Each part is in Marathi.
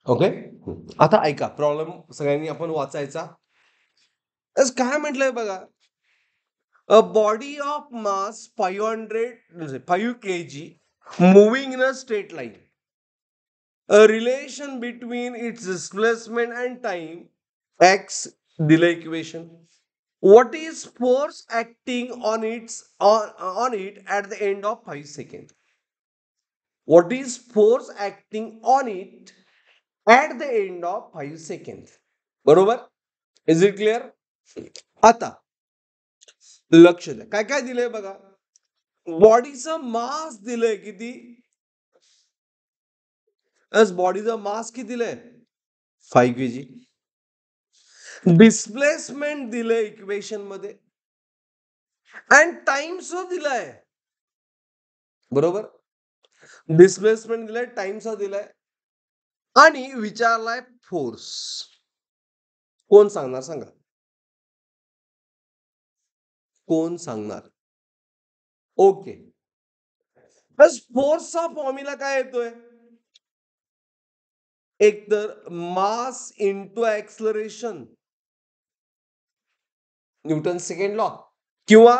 ओके. आता ऐका, प्रॉब्लेम सगळ्यांनी आपण वाचायचा. काय म्हटलंय बघा, a body of mass 500 kg moving in a straight line. A relation between its displacement and time x delay equation. What is force acting on it at the end of 5 seconds? What is force acting on it at the end of 5 seconds? बरोबर? Is it clear? आता लक्ष द्या, काय काय दिलंय बघा. बॉडीचं मास दिलंय किती? बॉडीचं मास किती दिलंय? 5 kg. डिस्प्लेसमेंट दिलंय इक्वेशन मध्ये अँड टाइम सो दिलाय. बरोबर? डिस्प्लेसमेंट दिलाय, टाइम सो दिलाय आणि विचारलाय फोर्स. कोण सांगणार सांगा? कोण सांगणार? ओके. बस फोर्सचा फॉर्म्युला काय येतोय? एक तर mass into acceleration, Newton second law, किंवा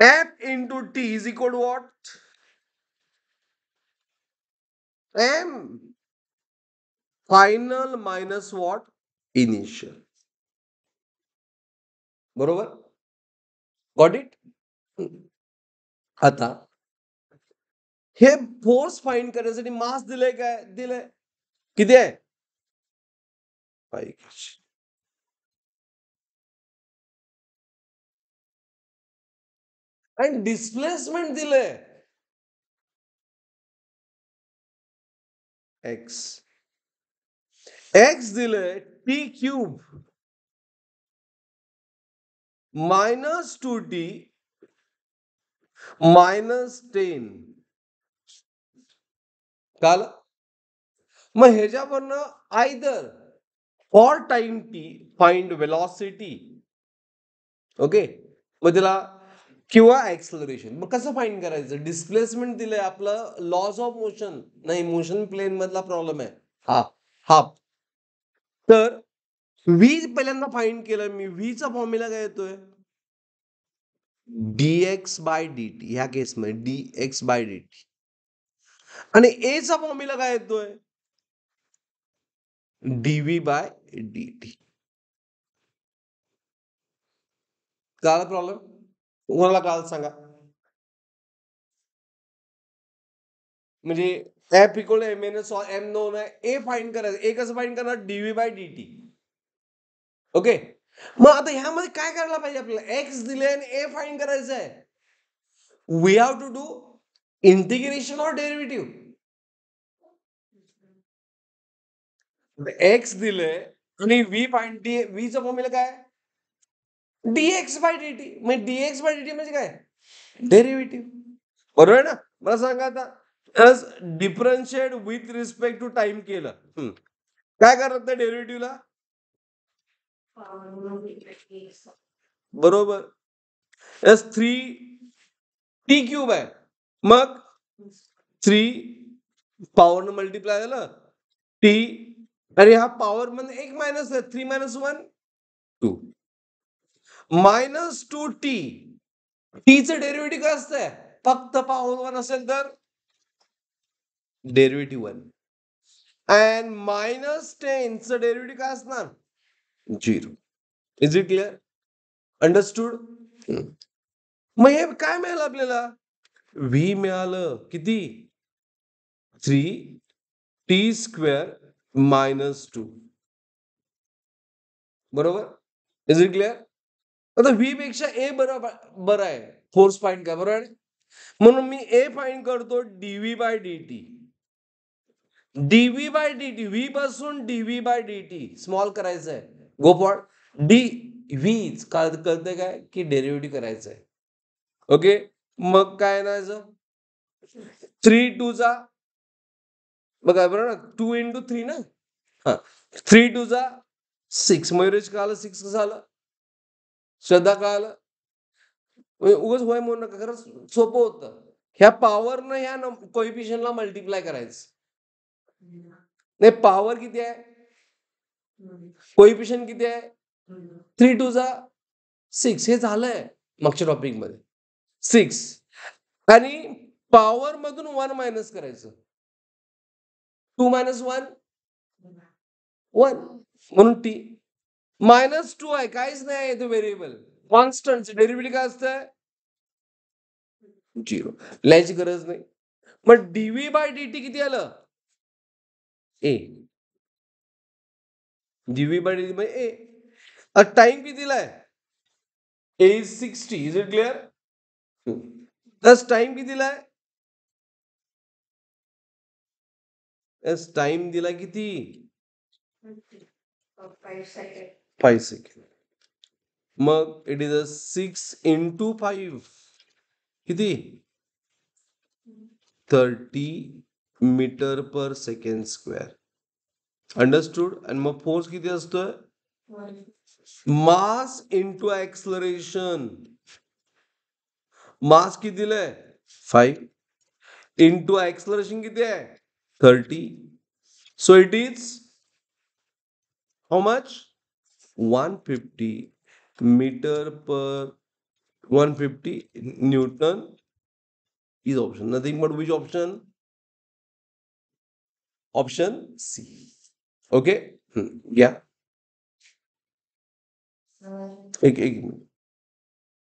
F into T is equal to what? M. Final minus what? Initial. बरोबर? Got it? आता हे फोर्स फाइंड करण्यासाठी मास दिलंय काय? दिलंय. किती आहे? 5 kg. आणि डिस्प्लेसमेंट दिलंय x. x दिलंय t cube minus 2t minus 10. काल मग ह्याच्यावरनं either for time T find velocity. Okay. मग त्याला किंवा ऍक्सलरेशन. मग कसं फाइंड करायचं? डिस्प्लेसमेंट दिलंय आपलं, लॉस ऑफ मोशन नाही, मोशन प्लेन मधला प्रॉब्लेम आहे हा. हाफ. तर व्ही पहिल्यांदा फाइंड केलं मी. व्हीचा फॉर्म्युला काय येतोय? Dx by dt. ह्या केसमध्ये डीएक्स बाय डीटी. आणि ए चा फॉर्म्युला काय येतोय? Dv by dt. कळाला प्रॉब्लेम? कोणाला काल सांगा. म्हणजे F equal M N S M known आहे. ए फाइंड करायचं. ए कसं फाइंड करणार? Dv by dt. ओके. मग आता ह्यामध्ये काय करायला पाहिजे आपल्याला? एक्स दिले आणि ए फाइंड करायचं आहे. We have to do integration or derivative. X दिले आणि व्ही फाइंड व्हीचा फॉर्म्युला काय? Dx by dt. म्हणजे डीएक्स बाय डीटी म्हणजे काय? डेरिव्हेटिव्ह. बरोबर आहे ना? मला सांगा आता, differentiate with respect to time केलं, काय करत नाही डेरिव्हेटिव्हला? बरोबर. एस 3t क्यूब आहे. मग 3 पॉवर मल्टिप्लाय झालं टी. आणि हा पॉवर मध्ये एक मायनस आहे. 3 मायनस 1 2 मायनस 2t. टीचं डेरिव्हेटिव्ह काय असतंय? फक्त पॉवर 1 असेल तर डेरिव्हेटिव्ह 1. अँड मायनस 10चं डेरिव्हेटिव्ह काय असणार? 0. Is it clear? अंडरस्टूड? मग हे काय मिळालं आपल्याला? व्ही मिळालं किती? 3t² minus 2. बरोबर? Is it clear? आता व्ही पेक्षा ए बरं आहे फोर्स फाइंड का. बरोबर आहे? म्हणून मी ए फाइंड करतो dv by dt. Dv by dt, v पासून डीव्ही बाय डीटी स्मॉल करायचं आहे. Go for D V. कळतंय काय की डेरिव्हेटिव्ह करायचं आहे. ओके. मग काय ना 3 2 चा बघा, बरोबर ना? 2 into 3 ना. हा. 3 2 चा 6. मयुरेश का आलं 6 कसं आलं? श्रद्धा का आलं? उगाच होय म्हणू नका, खरंच सोपं होतं. ह्या पॉवरनं ह्या कोइफिशियंटला मल्टिप्लाय करायचं. नाही, पॉवर किती आहे, कोइफिशियंट किती आहे, 3 2 6. हे झालंय मागच्या टॉपिक मध्ये 6. आणि पॉवर मधून 1 मायनस करायचं. 2 मायनस 1 1 म्हणून टी. -2 आहे, काहीच नाही आहे, तो व्हेरिएबल कॉन्स्टंट. डेरिव्हेटिव्ह काय असतं, 0. लिहायची गरज नाही. मग डीव्ही बाय dt किती आलं, ए. डीव्ही बाय dt म्हणजे ए. टाइम किती दिलाय, A is 60. Is it clear. Plus time किती दिलाय, टाइम दिला किती, 5 सेकंड. मग इट इज 6 into 5 किती, 30 मीटर पर सेकंड स्क्वेअर. अंडरस्टूड. आणि मग फोर्स किती असतोय, मास इंटू ऍक्सलरेशन. मास किती दिलंय, 5 इंटू ऍक्सलरेशन किती आहे, 30. So it is how much, 150 metre per 150 newton is option. Nothing but which option? Option C. Okay. Yeah. एक मिनिट.